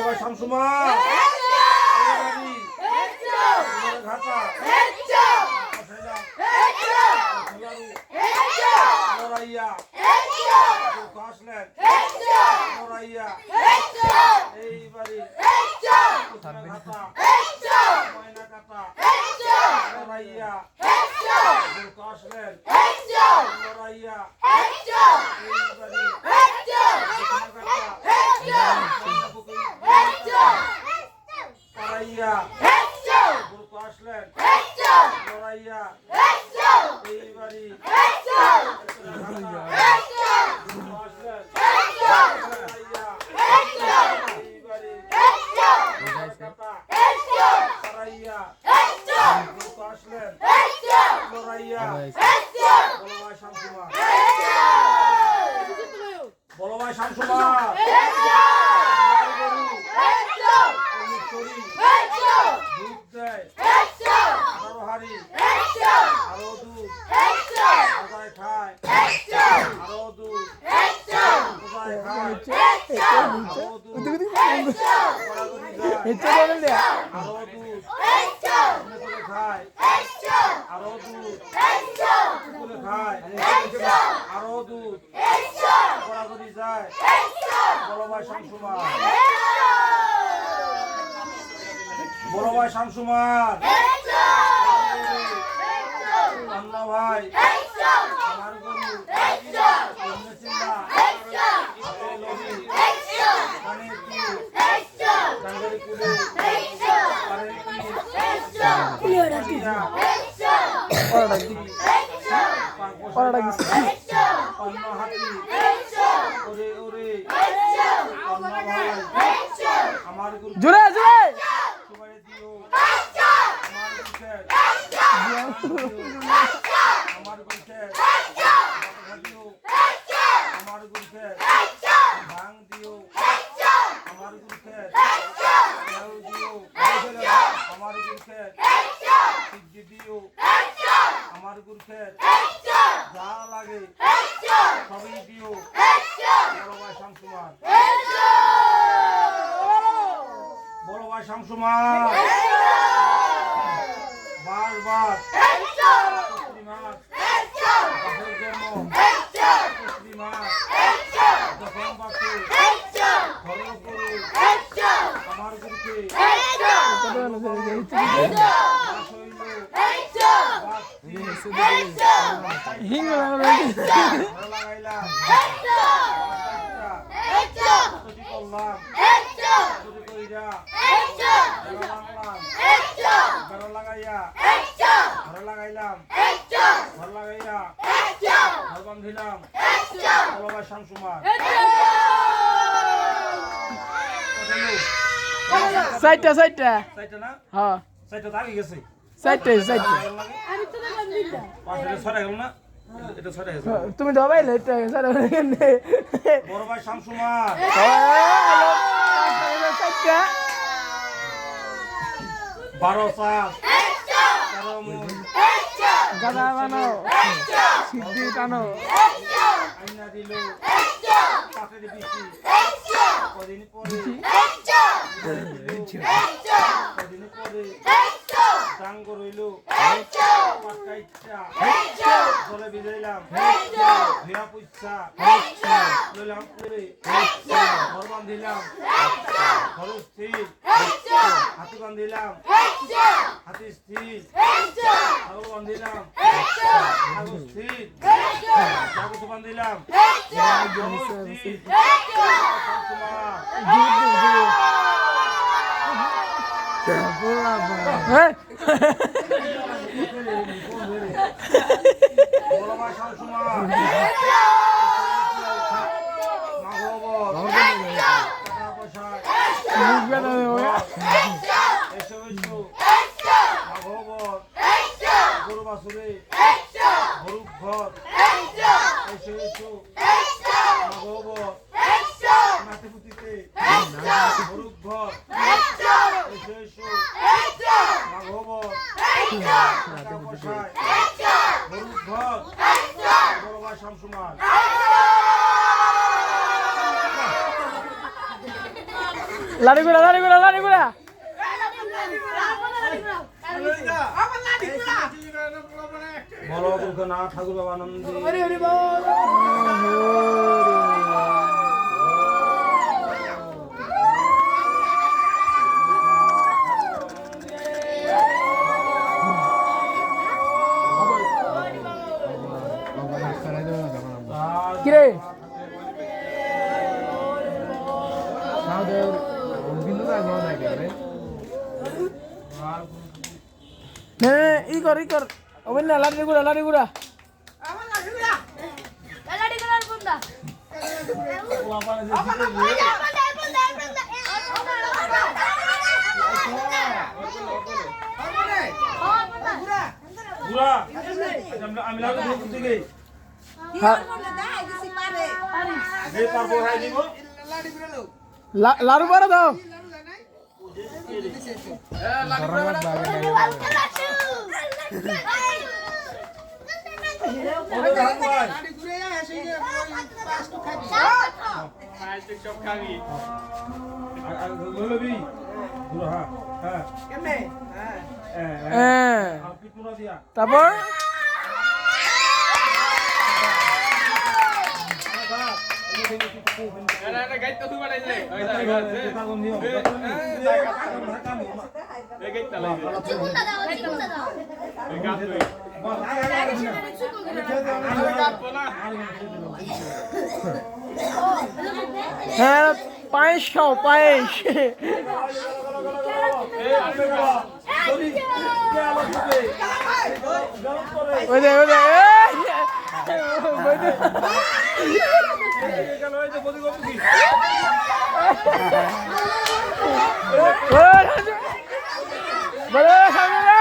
ভাই শামসুমা ঘাটা মোরাইয়া কাশলেন মোরাইয়া এই বাড়ি ঘাটা ময়না কাটা মোরাইয়া কাশলেন মোরাইয়া এই বাড়ি পারাইয়া গুরু আসলেন লড়াইয়া এই বাড়ি পারাইয়া গুরু আসলেন লড়াইয়া বলবাই শামসুমা বলবাই শামসুমা দুধ দেয় আরো হাড়ি আরো দুধ কোথায় খায় আরো দুধ কোথায় খায় আরো দুধ আরো দুধ খায় আরো দুধ খায় আরো দুধ গড়াগড়ি যায় বলবাই শামসুমা বলবাই শামসুমার আন্না ভাই আমার গরু চিল্লা জোরে জোরে আমার গুলছে আমার গুলছে ভাঙ দিও আমার গুলছে দিও আমার গুলছে সিদ্ধি দিও আমার গুলছে যা লাগে সবই দিও বলবাই শামসুমার বলবাই শামসুমার বাস বাস মাছ বাসের জন্য মাছ যখন বাসে ধর্ম করু আমার গুরুকে লাগাইলাম ঘর লাগাইয়া ঘর লাগাইলাম ঘর লাগাইয়া ঘর বান্ধিলাম বলবাই শামসুমার সাইটটা সাইটটা সাইটটা না হ্যাঁ সাইটটা দাঁড়িয়ে গেছে সাইটটা সাইটটা আমি তো দিলাম পাশে ছড়া গেল না এটা ছড়া গেছে তুমি দবাইলে এটা সারা বলবাই শামসুমার সাইটটা 12 চাষ 13 মন গাদা বানাও সিদ্ধি টানো আইনা দিল পাটের বিচি কদিন পরে কদিন পরে ডাঙ্গ রইল পাটকা ইচ্ছা জলে ভিজাইলাম ভিয়া পুচ্ছা লইলাম করে ঘর বান্ধিলাম ঘর স্থির হাতি বান্ধিলাম হাতি স্থির ছাগল বান্ধিলাম ছাগল স্থির জাগত বান্ধিলাম স্থির বলবাই শামসুমার গরু বাছুরে গরু ঘর এসে এসো ভগবত নাতিপুতিতে গরু ঘর এসে এসো ভগবত গরু ঘর বলবাই শামসুমার লাড়ি গুড়া লাড়ি গুড়া লাড়ি গুড়া বলো দুর্গা না ঠাকুর বাবা নন্দী কিরে নে ই কর ওবেন না লাড়ি গুড়া লাড়ি গুড়া বুড়া আমি লাগো দিকে গে পারবো হাই দিব লাড়ু পারা দাও ওরে হাত ভাই ললবি বুড়া হ্যাঁ হ্যাঁ আর কি পুরা দিয়া তারপর হ্যাঁ পায়েস খাও পায়েস ওই দে বলে